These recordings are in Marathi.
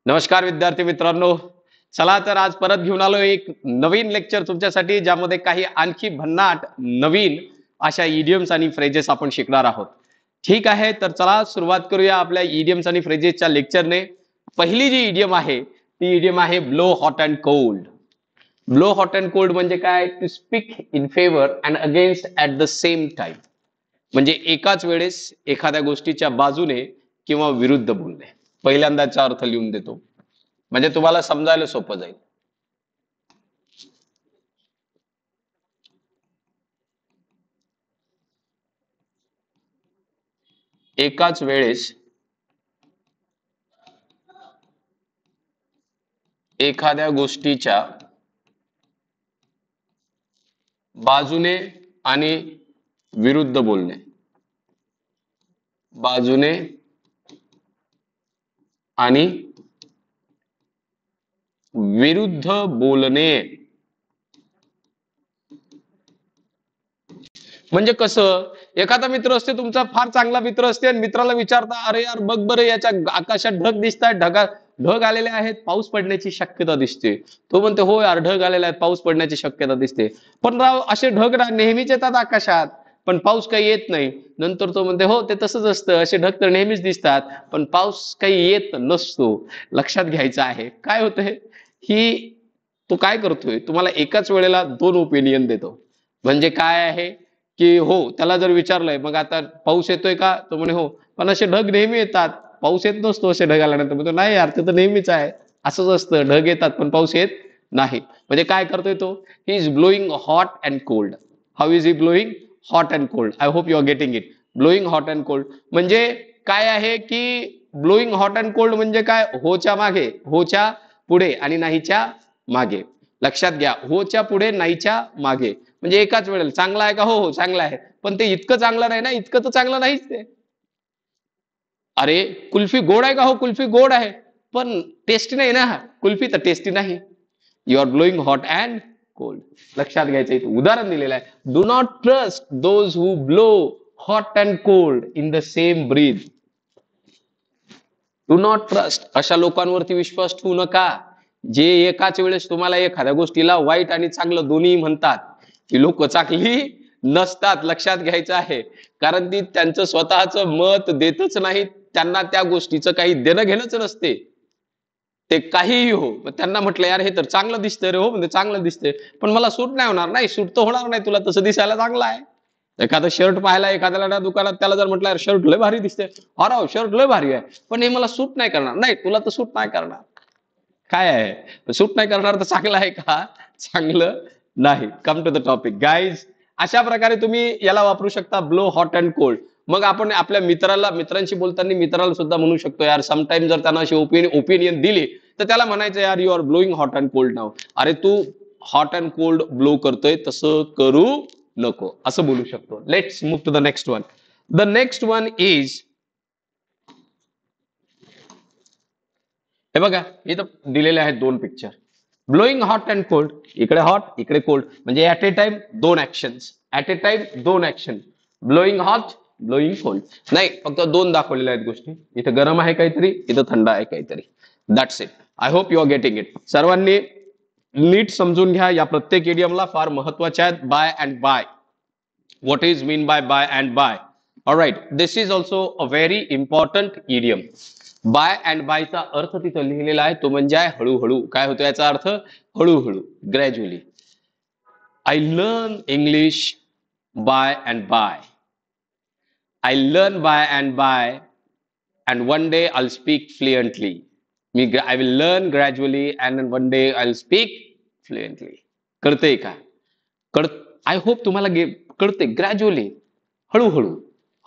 नमस्कार विद्यार्थी मित्रांनो. चला तर आज परत घेऊन आलो एक नवीन लेक्चर तुमच्यासाठी, ज्यामध्ये काही आणखी भन्नाट नवीन अशा इडियम्स आणि फ्रेजेस आपण शिकणार आहोत. ठीक आहे, तर चला सुरुवात करूया आपल्या इडियम्स आणि फ्रेजेसच्या लेक्चरने. पहिली जी इडियम आहे ती इडियम आहे blow hot and cold. Blow hot and cold म्हणजे काय? To speak in favour and against at the same time. म्हणजे एकाच वेळेस एखाद्या गोष्टीच्या बाजूने किंवा विरुद्ध बोलणे. पहिल्यांदाचा अर्थ लिहून देतो म्हणजे तुम्हाला समजायला सोपं जाईल. एकाच वेळेस एखाद्या गोष्टीच्या बाजूने आणि विरुद्ध बोलणे. बाजूने आणि विरुद्ध बोलणे म्हणजे कसं? एखादा मित्र असते तुमचा, फार चांगला मित्र असते, आणि मित्राला विचारता, अरे यार बघ बरं, याच्या आकाशात ढग दिसत आहेत, ढग आलेले आहेत, पाऊस पडण्याची शक्यता दिसते. तो म्हणते, हो यार ढग आलेले आहेत, पाऊस पडण्याची शक्यता दिसते. पण राव, असे ढग नेहमीच येतात आकाशात, पण पाऊस काही येत नाही. नंतर तो म्हणते, हो ते तसंच असतं, असे ढग तर नेहमीच दिसतात, पण पाऊस काही येत नसतो. लक्षात घ्यायचं आहे काय होतंय, ही तो काय करतोय, तुम्हाला एकाच वेळेला दोन ओपिनियन देतो. म्हणजे काय आहे की हो, त्याला जर विचारलंय मग आता पाऊस येतोय का, तो म्हणे हो, पण असे ढग नेहमी येतात, पाऊस येत नसतो असे ढग आल्यानंतर. म्हणतो नाही यार, ते तर नेहमीच आहे, असंच असतं, ढग येतात पण पाऊस येत नाही. म्हणजे काय करतोय तो? He is blowing hot and cold. How is he blowing hot and cold? I hope you are getting it. Blowing hot and cold म्हणजे काय आहे की ब्लोईंग हॉट अँड कोल्ड म्हणजे काय? होच्या मागे, होच्या पुढे आणि नाहीच्या मागे. लक्षात घ्या, होच्या पुढे नाहीच्या मागे. म्हणजे एकाच वेळेला चांगला आहे का? हो हो चांगला आहे, पण ते इतकं चांगलं नाही ना, इतकं तर चांगलं नाहीच ते. अरे कुल्फी गोड आहे का? हो कुल्फी गोड आहे, पण टेस्टी नाही ना, कुल्फी तर टेस्टी नाही. You are blowing hot and cold. लक्षात घ्यायचं, इथं उदाहरण दिलेलं आहे. Do not trust those who blow hot and cold in the same breath. Do not trust, अशा लोकांवरती विश्वास ठेवू नका जे एकाच वेळेस तुम्हाला एखाद्या गोष्टीला वाईट आणि चांगलं दोन्ही म्हणतात. ही लोक चांगली नसतात, लक्षात घ्यायचं आहे. कारण ती त्यांचं स्वतःचं मत देतच नाहीत, त्यांना त्या गोष्टीचं काही देणं घेणंच नसते. ते काहीही हो, त्यांना म्हटलं यार हे तर चांगलं दिसतंय रे, हो म्हणजे चांगलं दिसतंय, पण मला सूट नाही होणार. नाही, सूट तर होणार नाही, तुला तसं दिसायला चांगलं आहे. एखादा शर्ट पाहायला एखाद्याला ना दुकानात, त्याला जर म्हटलं यार शर्ट लय भारी दिसते, अरे शर्ट लय भारी आहे, पण हे मला सूट नाही करणार. नाही, तुला तर सूट नाही करणार. काय आहे, सूट नाही करणार तर चांगलं आहे का? चांगलं नाही. Come to the topic guys. अशा प्रकारे तुम्ही याला वापरू शकता, ब्लो हॉट अँड कोल्ड. मग आपण आपल्या मित्रांशी बोलताना मित्राला सुद्धा म्हणू शकतो यार, समटाइम जर त्यांना अशी ओपिनियन दिली तर त्याला म्हणायचं यार, you are blowing hot and cold नाव. अरे तू हॉट अँड कोल्ड ब्लो करतोय, तसं करू नको, असं बोलू शकतो. Let's move to the next one. The next one is, हे बघा इथं दिलेले आहेत दोन picture. Blowing hot and cold, इकडे हॉट इकडे कोल्ड, म्हणजे ऍट ए टाइम दोन ऍक्शन्स. ऍट ए टाइम दोन action. Blowing hot, blowing cold. नाही, फक्त दोन दाखवलेल्या आहेत गोष्टी. इथं गरम आहे काहीतरी, इथं थंड आहे काहीतरी. That's it. I hope you are getting it. सर्वांनी नीट समजून घ्या, या प्रत्येक इडियमला फार महत्वाच्या आहेत. By and by. What is mean by and by? All right, this is also a very important idiom. By and बायचा अर्थ तिथं लिहिलेला आहे, तो म्हणजे आहे हळूहळू. काय होतो याचा अर्थ? हळूहळू, gradually. I learn English by and by. I learn by and by, and one day I speak fluently. I will learn gradually and one day I speak fluently. कळतंय का? आय होप तुम्हाला कळते. ग्रॅज्युअली, हळूहळू,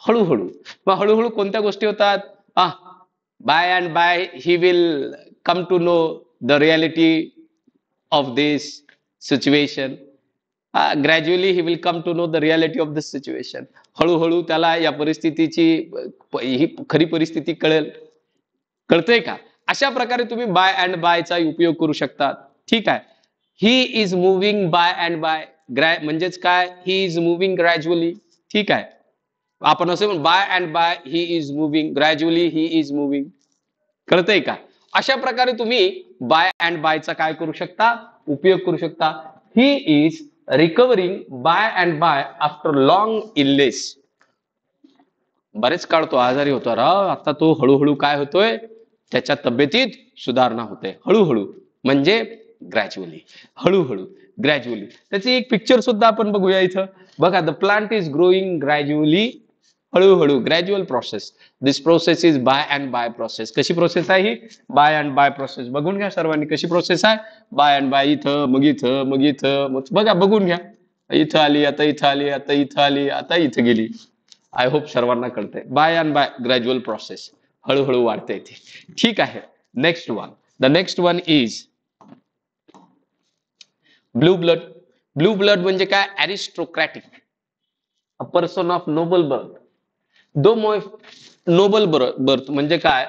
हळूहळू. मग हळूहळू कोणत्या गोष्टी होतात? By and by he will come to know the reality of this situation. Gradually he will come to know the reality of this situation. हळूहळू त्याला या परिस्थितीची ही खरी परिस्थिती कळेल. कळतंय का? अशा प्रकारे तुम्ही बाय अँड बायचा उपयोग करू शकता. ठीक आहे. He is moving by and by, म्हणजेच काय? He is moving gradually. ठीक आहे. आपण असे by and by he is moving gradually, he is moving. कळतंय का? अशा प्रकारे तुम्ही बाय अँड बायचा काय करू शकता, उपयोग करू शकता. He is recovering by and by after long illness. बरेच काळ तो आजारी होता राव, आता तो हळूहळू काय होतोय, त्याच्या तब्येतीत सुधारणा होते. हळूहळू म्हणजे ग्रॅज्युअली, हळूहळू ग्रॅज्युअली. त्याची एक पिक्चर सुद्धा आपण बघूया इथं. बघा, the plant is growing gradually, हळूहळू, gradual process. This process is by and by process. कशी प्रोसेस आहे ही, बाय अँड बाय प्रोसेस. बघून घ्या सर्वांनी कशी प्रोसेस आहे, बाय अँड बाय. इथं मग इथं मग इथं, मग बघा बघून घ्या. इथं आली, आता इथं आली, आता इथं आली, आता इथं गेली. आय होप सर्वांना कळतंय. By and by gradual process, हळूहळू वाढते इथे. ठीक आहे. Next one, the next one is blue blood. Blue blood म्हणजे काय, aristocratic, a person of noble birth. Though noble birth म्हणजे काय,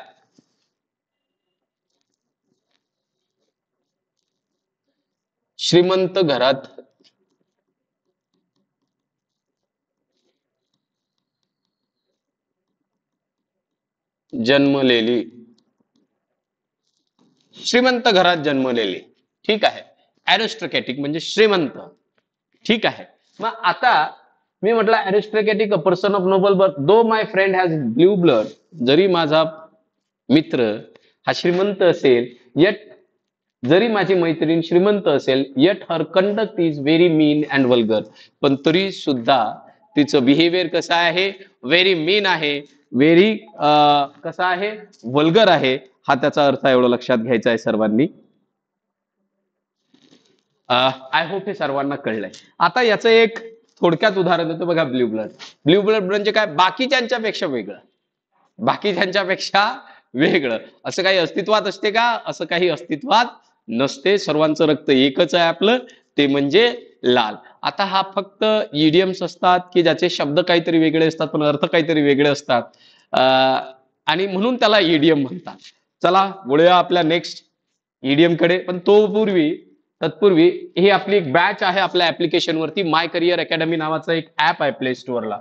श्रीमंत घरात जन्मलेली, श्रीमंत घरात जन्मलेली. ठीक आहे. अरिस्टोक्रॅटिक म्हणजे श्रीमंत. ठीक आहे. मग आता मी म्हटलं aristocratic, a person of noble birth, though my friend has blue blood. जरी माझा मित्र हा श्रीमंत असेल, येट, जरी माझी मैत्रीण श्रीमंत असेल, eight her conduct is very mean and vulgar. पण तरी सुद्धा तिचं बिहेवियर कसं आहे, व्हेरी मीन आहे, व्हेरी कसा आहे, वल्गर आहे. हा त्याचा अर्थ एवढं लक्षात घ्यायचा आहे सर्वांनी. आय होप हे सर्वांना कळलंय. आता याचं एक थोडक्यात उदाहरण देतो बघा. Blue blood. ब्ल्यू ब्लड म्हणजे काय, बाकीच्यांच्यापेक्षा वेगळं, बाकीच्यांच्यापेक्षा वेगळं. असं काही अस्तित्वात असते का, असं काही अस्तित्वात नसते. सर्वांचं रक्त एकच आहे आपलं, ते म्हणजे लाल. आता हा फक्त इडियम्स असतात की ज्याचे शब्द काहीतरी वेगळे असतात पण अर्थ काहीतरी वेगळे असतात, आणि म्हणून त्याला इडियम म्हणतात. चला बोलूया आपल्या नेक्स्ट इडियम कडे. पण तत्पूर्वी ही आपली एक बॅच आहे आपल्या ऍप्लिकेशन वरती. माय करिअर अकॅडमी नावाचं एक ऍप आहे प्ले स्टोअरला,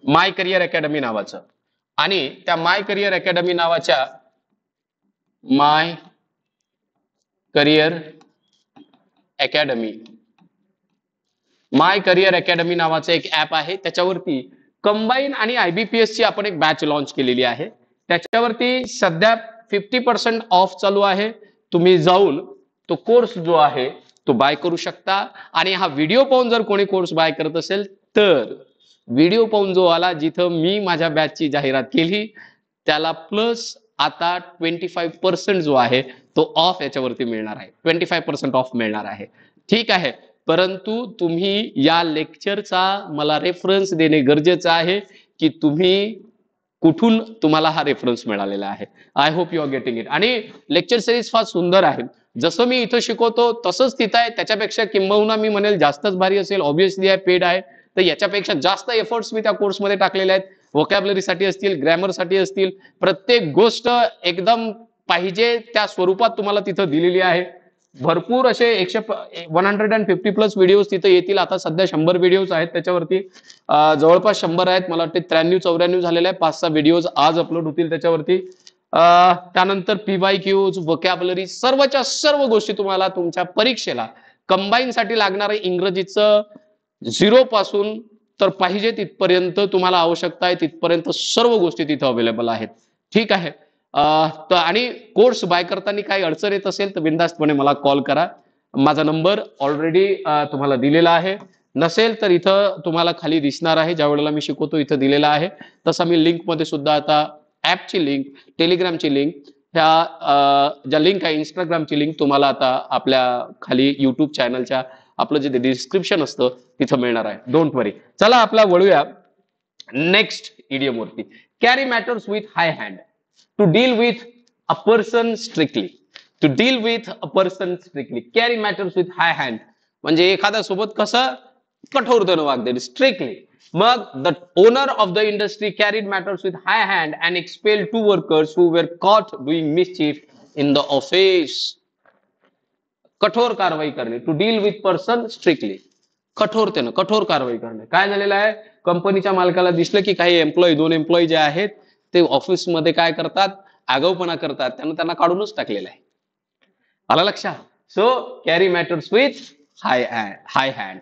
माय करिअर अकॅडमी नावाचं. आणि त्या माय करिअर अकॅडमी नावाच्या, माय करिअर अकॅडमी, माय करिअर अकॅडमी नावाचं एक ऍप आहे. त्याच्यावरती कंबाईन आणि IBPS ची आपण एक बॅच लॉन्च केलेली आहे. त्याच्यावरती सध्या 50% ऑफ चालू आहे. तुम्ही जाऊन तो कोर्स जो आहे तो बाय करू शकता. आणि हा व्हिडिओ पाहून जर कोणी कोर्स बाय करत असेल तर व्हिडिओ पाहून जो आला, जिथं मी माझ्या बॅचची जाहिरात केली, त्याला प्लस आता 25% जो आहे तो ऑफ याच्यावरती मिळणार आहे. 25% ऑफ मिळणार आहे. ठीक आहे. परंतु तुम्ही या लेक्चरचा मला रेफरन्स देणे गरजेचं आहे की तुम्ही कुठून तुम्हाला हा रेफरन्स मिळालेला आहे. I hope you are getting it. आणि लेक्चर सिरीज फार सुंदर आहे. जसं मी इथं शिकवतो तसंच तिथं आहे, त्याच्यापेक्षा किंबहुना मी म्हणेल जास्तच भारी असेल. ऑब्व्हियसली आहे, पेड आहे, तर याच्यापेक्षा जास्त एफर्ट्स मी त्या कोर्समध्ये टाकलेले आहेत. व्होकॅब्लरीसाठी असतील, ग्रॅमरसाठी असतील, प्रत्येक गोष्ट एकदम पाहिजे त्या स्वरूपात तुम्हाला तिथं दिलेली आहे. भरपूर असे 150 प्लस व्हिडिओज तिथे येतील. आता सध्या 100 व्हिडिओज आहेत त्याच्यावरती, जवळपास 100 आहेत. मला वाटते 93-94 झालेले आहे. 5-6 व्हिडिओज आज अपलोड होतील त्याच्यावरती. त्यानंतर PYQs, व्होकॅब्लरी, सर्वच्या सर्व गोष्टी तुम्हाला तुमच्या परीक्षेला कंबाईन साठी लागणारे इंग्रजीचं 0 पासून तर पाहिजे तिथपर्यंत तुम्हाला आवश्यकता आहे तिथपर्यंत सर्व गोष्टी तिथे अवेलेबल आहेत. ठीक आहे. आणि कोर्स बाय करताना काही अडचण येत असेल तर बिनधास्तपणे मला कॉल करा. माझा नंबर ऑलरेडी तुम्हाला दिलेला आहे. नसेल तर इथं तुम्हाला खाली दिसणार आहे, ज्या वेळेला मी शिकवतो इथं दिलेला आहे. तसा मी लिंक मध्ये सुद्धा आता ऍपची लिंक, टेलिग्रामची लिंक, ह्या ज्या लिंक आहे इंस्टाग्रामची लिंक तुम्हाला आता आपल्या खाली युट्यूब चॅनलच्या आपलं जे डिस्क्रिप्शन असतं तिथं मिळणार आहे. Don't worry. चला आपला वळूया नेक्स्ट इडियम वरती. Carry matters with high hand. To deal with a person strictly. To deal with a person strictly. Carry matters with high hand म्हणजे एखाद्या सोबत कसं कठोरतेनं वागते, स्ट्रिक्टली. मग the owner of the industry carried matters with high hand and expel 2 workers who were caught doing mischief in the office. कठोर कारवाई करणे. To deal with person strictly, कठोरतेनं, कठोर कारवाई करणे. काय झालेलं आहे, कंपनीच्या मालकाला दिसलं की काही एम्प्लॉई, 2 एम्प्लॉई जे आहेत ते ऑफिसमध्ये काय करतात, आगाऊपणा करतात त्यांना काढूनच टाकलेलं आहे. आला लक्षात? So carry matters with high hand.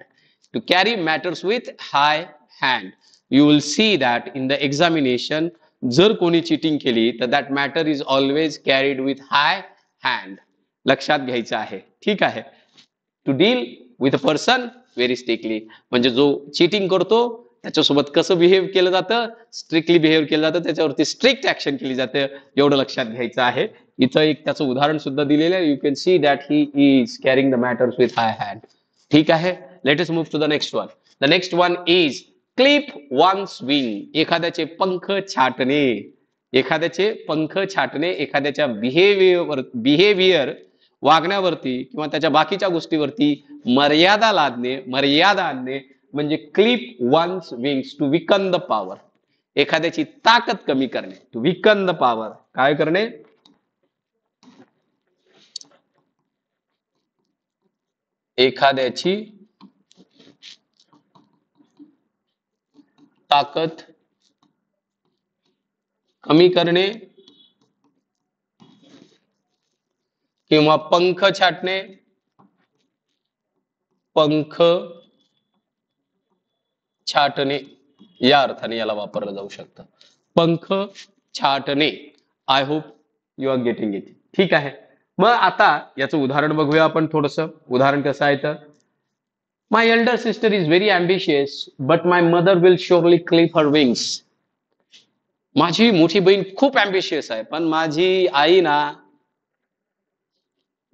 To carry matters with high hand. You will see that in the examination जर कोणी चिटिंग केली तर that matter is always carried with high hand. लक्षात घ्यायचं आहे. ठीक आहे. To deal with a person very strictly, म्हणजे जो चिटिंग करतो त्याच्यासोबत कसं बिहेव केलं जातं, स्ट्रिक्टली बिहेव केलं जातं, त्याच्यावरती स्ट्रिक्ट ऍक्शन केली जाते, एवढं लक्षात घ्यायचं आहे. इथं एक त्याचं उदाहरण सुद्धा दिलेलं आहे. You can see that he is carrying the matters with high hand. ठीक आहे. Let us move to the next one. The next one is clip one's wing. एखाद्याचे पंख छाटणे. एखाद्याचे पंख छाटणे, एखाद्याच्या बिहेवियर वागण्यावरती किंवा त्याच्या बाकीच्या गोष्टीवरती मर्यादा लादणे, मर्यादा आणणे, म्हणजे clip one's wings. To weaken the power. एखाद्याची ताकद कमी करणे. To weaken the power. काय करणे? एखाद्याची ताकद कमी करणे किंवा पंख छाटणे. पंख छाटणे या अर्थाने याला वापरलं जाऊ शकतं. पंख छाटणे. I hope you are getting it. ठीक आहे. मग आता याचं उदाहरण बघूया आपण थोडस. उदाहरण कसं आहे तर, my elder sister is very ambitious but my mother will surely clip her wings. माझी मोठी बहीण खूप अम्बिशियस आहे पण माझी आई ना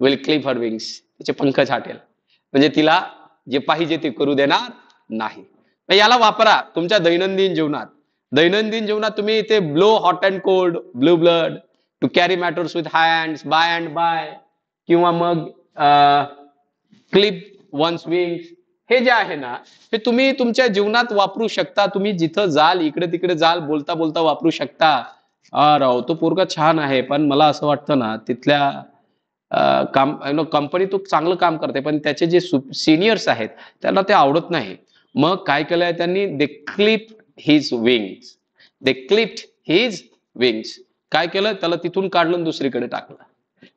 विल क्लिप हर विंग्स. तिचे पंख छाटेल, म्हणजे तिला जे पाहिजे ते करू देणार नाही. याला वापरा तुमच्या दैनंदिन जीवनात. दैनंदिन जीवनात तुम्ही इथे blow hot and cold, blue blood, to carry matters with high hands, by and by, किंवा मग क्लिप वन्स विंग्स, हे जे आहे ना हे तुम्ही तुमच्या जीवनात वापरू शकता. तुम्ही जिथं जाल इकडे तिकडे जाल बोलता बोलता वापरू शकता. राव तो पोरगा छान आहे पण मला असं वाटतं ना तिथल्या कंपनी तो चांगलं काम करते पण त्याचे जे सिनियर्स आहेत त्यांना ते आवडत नाही. मग काय केलंय त्यांनी? दे क्लिप हिज विंग्स. दे क्लिप्ड हिज विंग्स. काय केलं? त्याला तिथून काढलं दुसरीकडे टाकलं.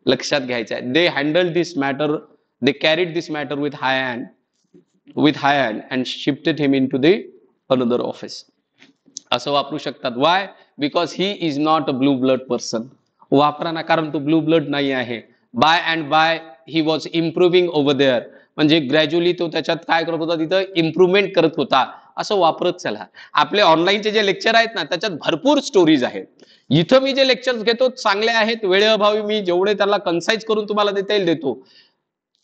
लक्षात घ्यायचं आहे. They handle this matter, they carried this matter with high hand and shifted him into the another office. असं वापरू शकतात. Why? Because he is not a blue blood person. वापरा ना, कारण तो ब्लू ब्लड नाही आहे. By and by he was improving over there, म्हणजे ग्रॅज्युअली तो त्याच्यात काय करत होता, तिथं इम्प्रुव्हमेंट करत होता. असं वापरत चला. आपले ऑनलाईनचे जे लेक्चर आहेत ना त्याच्यात भरपूर स्टोरीज आहेत. इथं मी जे लेक्चर्स घेतो चांगले आहेत. वेळेअभावी मी जेवढे त्याला कन्साइज करून तुम्हाला देता येईल देतो.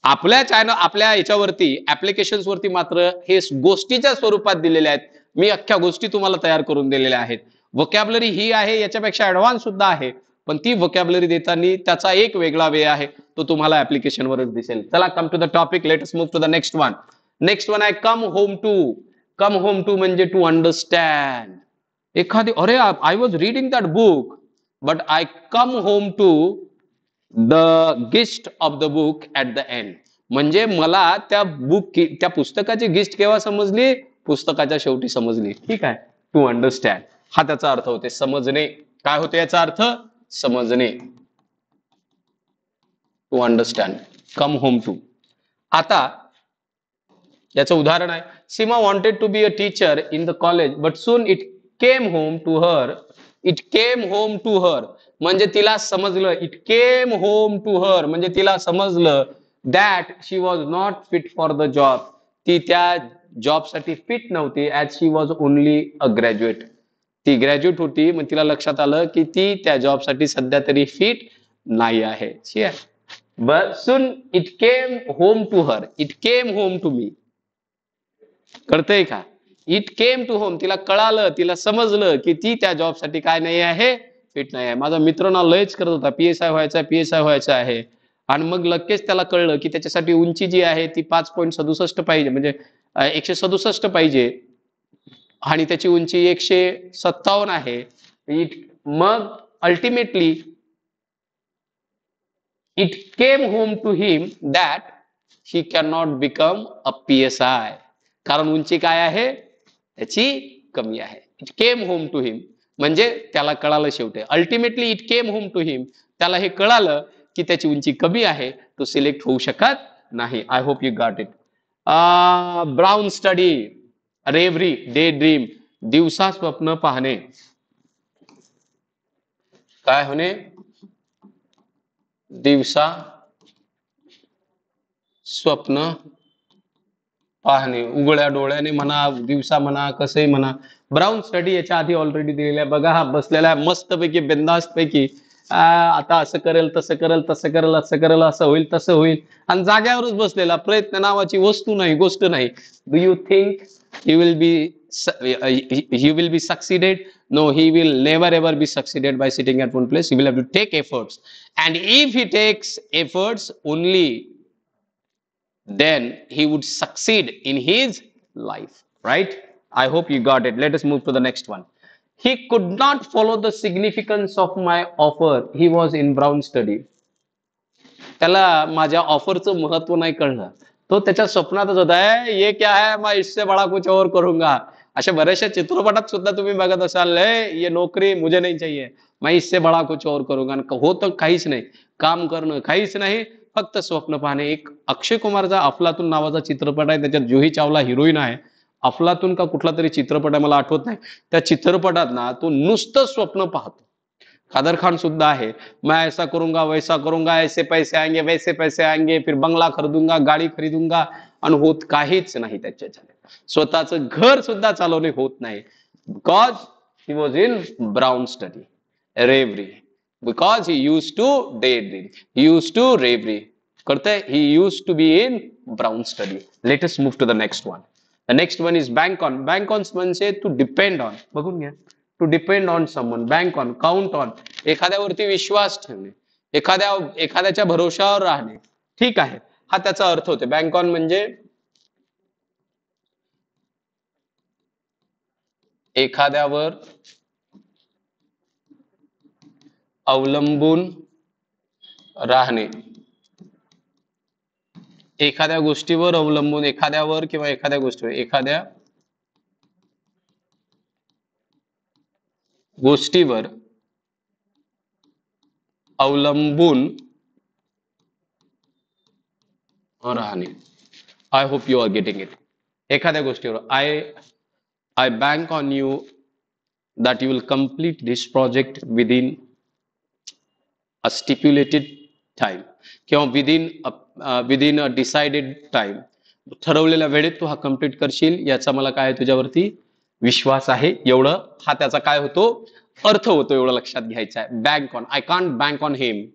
आपल्या चॅनल, आपल्या याच्यावरती ऍप्लिकेशन्स वरती मात्र हे गोष्टीच्या स्वरूपात दिलेले आहेत. मी अख्ख्या गोष्टी तुम्हाला तयार करून दिलेल्या आहेत. व्होकॅब्युलरी ही आहे, याच्यापेक्षा ऍडव्हान्स सुद्धा आहे, पण ती व्होकॅब्युलरी देताना त्याचा एक वेगळा वे आहे, तो तुम्हाला ऍप्लिकेशन वरच दिसेल. चला, come to the topic. Let us move to the next one. Next one आहे come home to. Come home to म्हणजे टू अंडरस्टँड. एखादी, अरे I was reading that book but I come home to the gist of the book at the end. म्हणजे मला त्या पुस्तकाची गिस्ट केव्हा समजली? पुस्तकाच्या शेवटी समजली. ठीक आहे. टू अंडरस्टँड हा त्याचा अर्थ होते समजणे. काय होते याचा अर्थ? समजणे. To understand, come home to. आता याचं उदाहरण आहे, Seema wanted to be a teacher in the college but soon it came home to her. It came home to her म्हणजे तिला समजलं. It came home to her म्हणजे तिला समजलं that she was not fit for the job. ती त्या जॉबसाठी फिट नव्हती. As she was only a graduate. ती ग्रॅज्युएट होती, मग तिला लक्षात आलं की ती त्या जॉबसाठी सध्या तरी फिट नाही आहे. But soon it came home to her. It came home to me. कळतंय का? इट केम टू होम, तिला कळालं, तिला समजलं की ती त्या जॉबसाठी काय नाही आहे, फिट नाही आहे. माझा मित्र ना लयच करत होता पीएसआय व्हायचा आहे, आणि मग लगेच त्याला कळलं की त्याच्यासाठी उंची जी आहे ती 5.67 पाहिजे, म्हणजे 167 पाहिजे, आणि त्याची उंची 157 आहे. मग ultimately it came home to him that he can not become a PSI. कारण उंची काय आहे त्याची कमी आहे. It came home to him म्हणजे त्याला कळालं शेवटी, ultimately it came home to him, त्याला हे कळालं की त्याची उंची कमी आहे, तो सिलेक्ट होऊ शकत नाही. I hope you got it. Brown study, reverie, day dream, दिवसा स्वप्न पाहणे. काय होणे? दिवसा स्वप्न पाहणे, उघड्या डोळ्याने म्हणा, दिवसा म्हणा, कसंही म्हणा. ब्राउन स्टडी याच्या आधी ऑलरेडी दिलेला आहे बघा, हा बसलेला आहे मस्तपैकी, बिंदास्त पैकी. आता असं करेल, तसं करेल, तसं करेल, असं करेल, असं होईल, तसं होईल, आणि जाग्यावरच बसलेला. प्रयत्न नावाची वस्तू नाही, गोष्ट नाही. Do you think he will be he will be succeeded? No, he will never ever be succeeded by sitting at one place. He will have to take efforts, and if he takes efforts only, then he would succeed in his life, right? I hope you got it. Let us move to the next one. He could not follow the significance of my offer. He was in brown study. त्याला माझ्या ऑफरचं महत्व नाही कळलं, तो त्याच्या स्वप्नातच होता है, ये क्या है, मैं इससे बड़ा कुछ और करूंगा. अशा बऱ्याचशा चित्रपटात सुद्धा तुम्ही बघत असाल, ये नोकरी मुझे नहीं चाहिए, मैं इससे बड़ा कुछ और करूंगा. होतं काहीच नाही, काम करणं काहीच नाही, फक्त स्वप्न पाहणे. एक अक्षय कुमारचा अफलातून नावाचा चित्रपट आहे, त्याच्यात जुही चावला हिरोईन आहे. अफलातून का कुठला तरी चित्रपट आहे, मला आठवत नाही. त्या चित्रपटात ना तो नुसतं स्वप्न पाहतो. कादर खान सुद्धा आहे, मैं ऐसा करूंगा, वैसा करूंगा, ऐसे पैसे आएंगे, वैसे पैसे आएंगे, फिर बंगला खरीदूंगा, गाडी खरीदूंगा, आणि होत काहीच नाही त्याच्याने. स्वतःचं घर सुद्धा चालवणे होत नाही. Because he was in brown study, reverie. Because he use to day dream, he use to reverie. कळतंय? He use to be in brown study. Let us move to the next one. The next one is bank on. Bank on म्हणजे टू डिपेंड ऑन. बघून घ्या, to depend on someone, bank on, count on, एखाद्यावरती विश्वास ठेवणे, एखाद्याच्या भरोशावर राहणे. ठीक आहे, हा त्याचा अर्थ होते. बँक ऑन म्हणजे एखाद्यावर अवलंबून राहणे, एखाद्या गोष्टीवर अवलंबून, एखाद्यावर किंवा एखाद्या गोष्टीवर, एखाद्या गोष्टीवर अवलंबून राहणे. I hope you are getting it. एखाद्या गोष्टीवर I bank on you that you will complete this project within a stipulated time किंवा within a decided time. ठरवलेल्या वेळेत तू हा कंप्लीट करशील, याचा मला काय तुझ्यावरती विश्वास आहे. एवढं हा त्याचा काय होतो, अर्थ होतो. एवढं लक्षात घ्यायचं आहे. Bank on, I can't bank on him,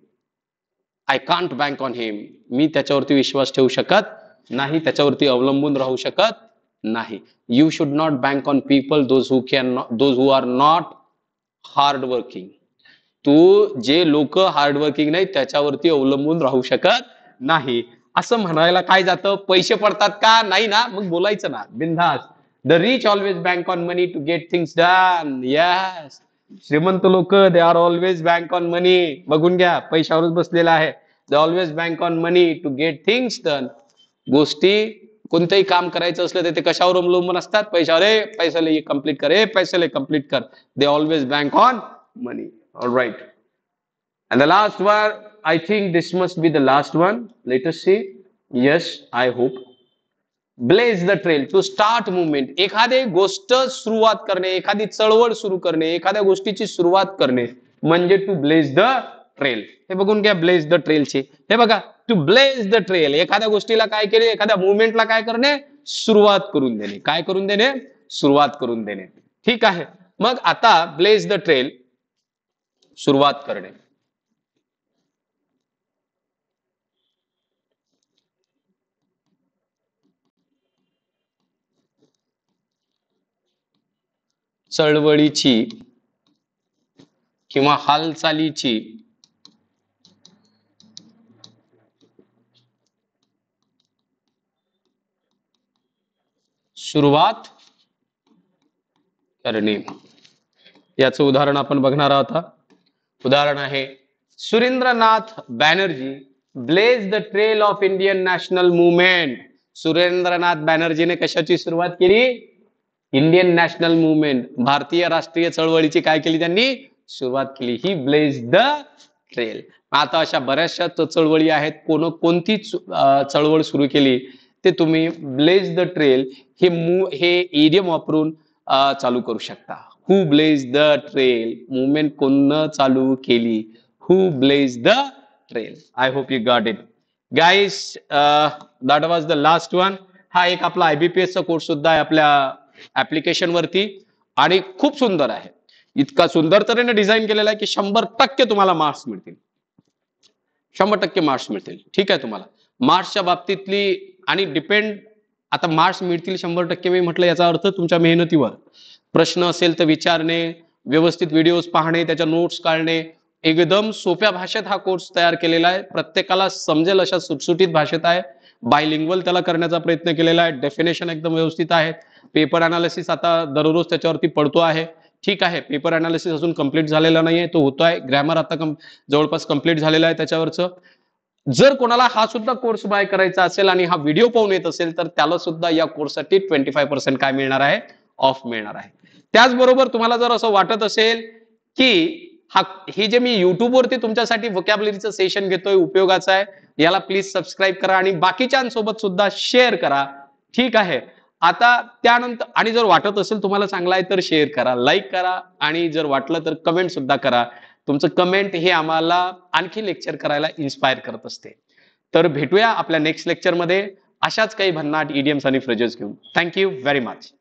I can't bank on him. मी त्याच्यावरती विश्वास ठेवू शकत नाही, त्याच्यावरती अवलंबून राहू शकत नाही. You should not bank on people, those who are not hard working. तू जे लोक हार्ड वर्किंग नाही त्याच्यावरती अवलंबून राहू शकत नाही. असं म्हणायला काय जातं, पैसे पडतात का नाही ना, मग बोलायचं ना बिनधास्त. The rich always bank on money to get things done. Yes, श्रीमंत लोक they are always bank on money. बघून घ्या, पैशावरच बसलेला आहे. They always bank on money to get things done. गोष्टी, कोणतंही काम करायचं असलं तर ते कशावर अवलंबून असतात, पैशावर. पैशाला कंप्लीट कर, पैशाला कंप्लीट कर. They always bank on money. All right. And the last one, I think this must be the last one. Let us see. Yes, I hope. Blaze the trail, to start movement. एखादी गोष्ट सुरुवात करणे, एखादी चळवळ सुरू करणे, एखाद्या गोष्टीची सुरुवात करणे म्हणजे टू ब्लेज द ट्रेल. हे बघून घ्या, ब्लेज द ट्रेलची. हे बघा, टू ब्लेज द ट्रेल, एखाद्या गोष्टीला काय केले, एखाद्या मुवमेंटला काय करणे, सुरुवात करून देणे. काय करून देणे, सुरुवात करून देणे. ठीक आहे. मग आता ब्लेज द ट्रेल, सुरुवात करणे. चळवळीची किंवा हालचालीची सुरुवात करणे. याचं उदाहरण आपण बघणार आहोत. उदाहरण आहे, Surendranath Banerjee blaze the trail of Indian national movement. Surendranath बॅनर्जीने कशाची सुरुवात केली, इंडियन नॅशनल मुवमेंट, भारतीय राष्ट्रीय चळवळीची काय केली त्यांनी? सुरुवात केली. ही ब्लेज द ट्रेल. आता अशा बऱ्याचशा चळवळी आहेत. कोणती चळवळ सुरू केली ते तुम्ही ब्लेज द ट्रेल हे इडियम वापरून चालू करू शकता. Who blaze the trail, movement कोण चालू केली? Who blaze the trail. I hope you got it guys. That was the last one. हा एक आपला IBPS चा कोर्स सुद्धा आहे आपल्या ऍप्लिकेशन वरती आणि खूप सुंदर आहे. इतका सुंदर तऱ्हेने डिझाईन केलेला आहे की 100% तुम्हाला मार्क्स मिळतील. 100% मार्क्स मिळतील. ठीक आहे. तुम्हाला मार्क्सच्या बाबतीतली आणि डिपेंड, आता मार्क्स मिळतील 100% मी म्हटलं याचा अर्थ तुमच्या मेहनतीवर. प्रश्न असेल तर विचारणे, व्यवस्थित व्हिडिओज पाहणे, त्याच्या नोट्स काढणे, एकदम सोप्या भाषेत हा कोर्स तयार केलेला आहे. प्रत्येकाला समजेल अशा सुटसुटीत भाषेत आहे. बायलिंग्वल त्याला करण्याचा प्रयत्न केलेला आहे. डेफिनेशन एकदम व्यवस्थित आहेत. पेपर अनालिसिस आता दररोज त्याच्यावरती पडतो आहे. ठीक आहे. पेपर अनालिसिस अजून कंप्लीट झालेला नाहीये, तो होतोय. ग्रॅमर आता जवळपास कंप्लीट झालेला आहे त्याच्यावरचं. जर कोणाला हा सुद्धा कोर्स बाय करायचा असेल आणि हा व्हिडिओ पाहून येत असेल तर त्याला सुद्धा या कोर्ससाठी 25% काय मिळणार आहे? ऑफ मिळणार आहे. त्याचबरोबर तुम्हाला जर असं वाटत असेल की हे जे मी युट्यूबवरती तुमच्यासाठी व्होकॅब्युलरीचं सेशन घेतोय उपयोगाचं आहे, याला प्लीज सबस्क्राईब करा आणि बाकीच्यांसोबत सुद्धा शेअर करा. ठीक आहे. आता त्यानंतर आणि जर वाटत असेल तुम्हाला चांगला आहे तर शेअर करा, लाईक करा आणि जर वाटलं तर कमेंट सुद्धा करा. तुमचं कमेंट हे आम्हाला आणखी लेक्चर करायला इन्स्पायर करत असते. तर भेटूया आपल्या नेक्स्ट लेक्चरमध्ये अशाच काही भन्नाट इडियम्स आणि फ्रेजेस घेऊन. Thank you very much.